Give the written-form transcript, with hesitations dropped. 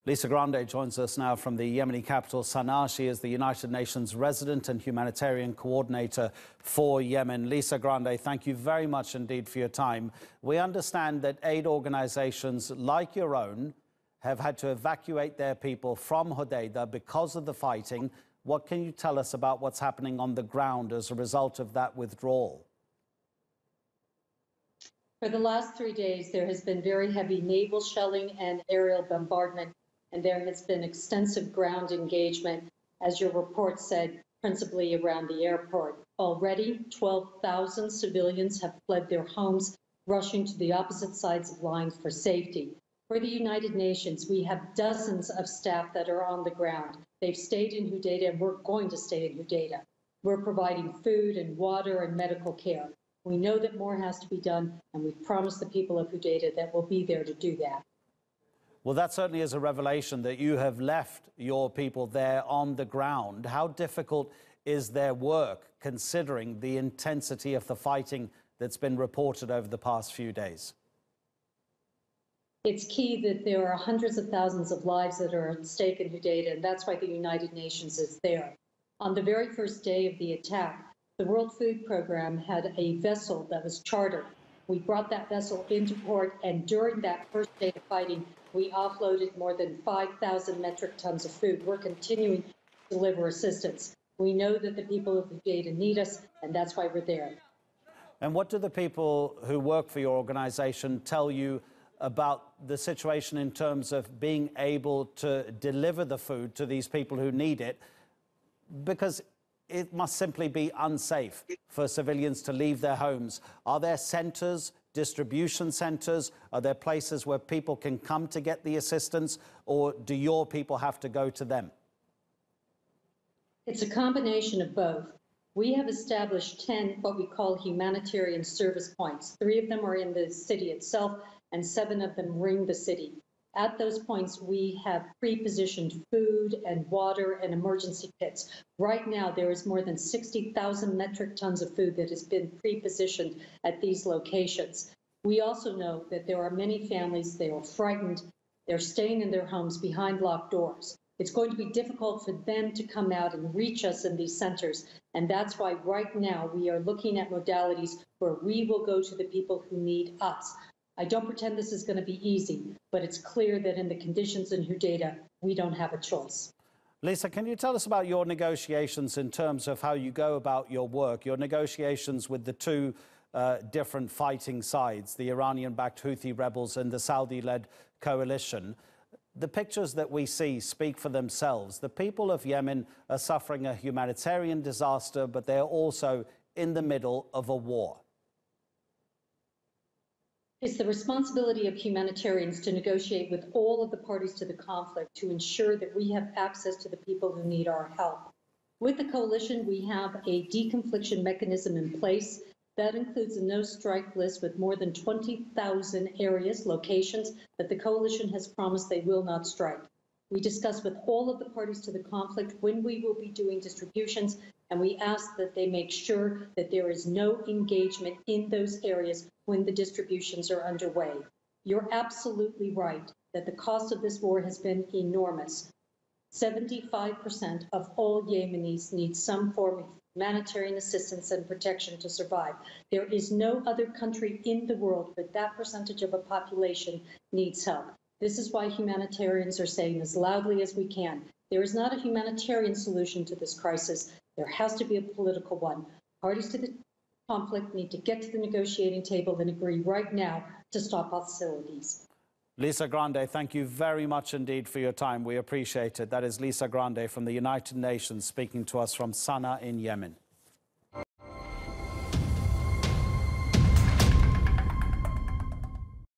Lise Grande joins us now from the Yemeni capital, Sana'a. She is the United Nations resident and humanitarian coordinator for Yemen. Lise Grande, thank you very much indeed for your time. We understand that aid organizations like your own have had to evacuate their people from Hudaida because of the fighting. What can you tell us about what's happening on the ground as a result of that withdrawal? For the last 3 days, there has been very heavy naval shelling and aerial bombardment, and there has been extensive ground engagement, as your report said, principally around the airport. Already, 12,000 civilians have fled their homes, rushing to the opposite sides of lines for safety. For the United Nations, we have dozens of staff that are on the ground. They've stayed in Hudaida, and we're going to stay in Hudaida. We're providing food and water and medical care. We know that more has to be done, and we've promised the people of Hudaida that we'll be there to do that. Well, that certainly is a revelation that you have left your people there on the ground. How difficult is their work, considering the intensity of the fighting that's been reported over the past few days? It's key that there are hundreds of thousands of lives that are at stake in Hudaida, and that's why the United Nations is there. On the very first day of the attack, the World Food Program had a vessel that was chartered. We brought that vessel into port, and during that first day of fighting, we offloaded more than 5,000 metric tons of food. We're continuing to deliver assistance. We know that the people of Hudaida need us, and that's why we're there. And what do the people who work for your organization tell you about the situation in terms of being able to deliver the food to these people who need it? Because it must simply be unsafe for civilians to leave their homes. Are there centers, distribution centers? Are there places where people can come to get the assistance, or do your people have to go to them? It's a combination of both. We have established 10 what we call humanitarian service points. 3 of them are in the city itself, and 7 of them ring the city. At those points, we have pre-positioned food and water and emergency kits. Right now, there is more than 60,000 metric tons of food that has been pre-positioned at these locations. We also know that there are many families, they are frightened, they're staying in their homes behind locked doors. It's going to be difficult for them to come out and reach us in these centers, and that's why right now we are looking at modalities where we will go to the people who need us. I don't pretend this is going to be easy, but it's clear that in the conditions in Hudaida, we don't have a choice. Lise, can you tell us about your negotiations in terms of how you go about your work, your negotiations with the 2 different fighting sides, the Iranian-backed Houthi rebels and the Saudi-led coalition? The pictures that we see speak for themselves. The people of Yemen are suffering a humanitarian disaster, but they're also in the middle of a war. It's the responsibility of humanitarians to negotiate with all of the parties to the conflict to ensure that we have access to the people who need our help. With the coalition, we have a deconfliction mechanism in place that includes a no-strike list with more than 20,000 areas, locations that the coalition has promised they will not strike. We discuss with all of the parties to the conflict when we will be doing distributions, and we ask that they make sure that there is no engagement in those areas when the distributions are underway. You're absolutely right that the cost of this war has been enormous. 75% of all Yemenis need some form of humanitarian assistance and protection to survive. There is no other country in the world where that percentage of a population needs help. This is why humanitarians are saying as loudly as we can, there is not a humanitarian solution to this crisis. There has to be a political one. Parties to the conflict need to get to the negotiating table and agree right now to stop hostilities. Lise Grande, thank you very much indeed for your time. We appreciate it. That is Lise Grande from the United Nations speaking to us from Sana'a in Yemen.